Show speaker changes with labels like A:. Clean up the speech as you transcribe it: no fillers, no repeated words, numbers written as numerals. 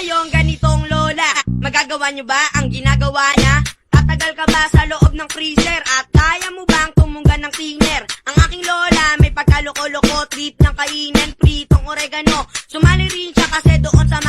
A: tayong ganitong lola. Magagawa nyo ba ang ginagawa niya? Tatagal ka ba sa loob ng freezer? At kaya mo bang tumunggan ng thinner? Ang aking lola may pagkaloko-loko, trip ng kainin, pritong oregano. Sumali rin siya kasi doon sa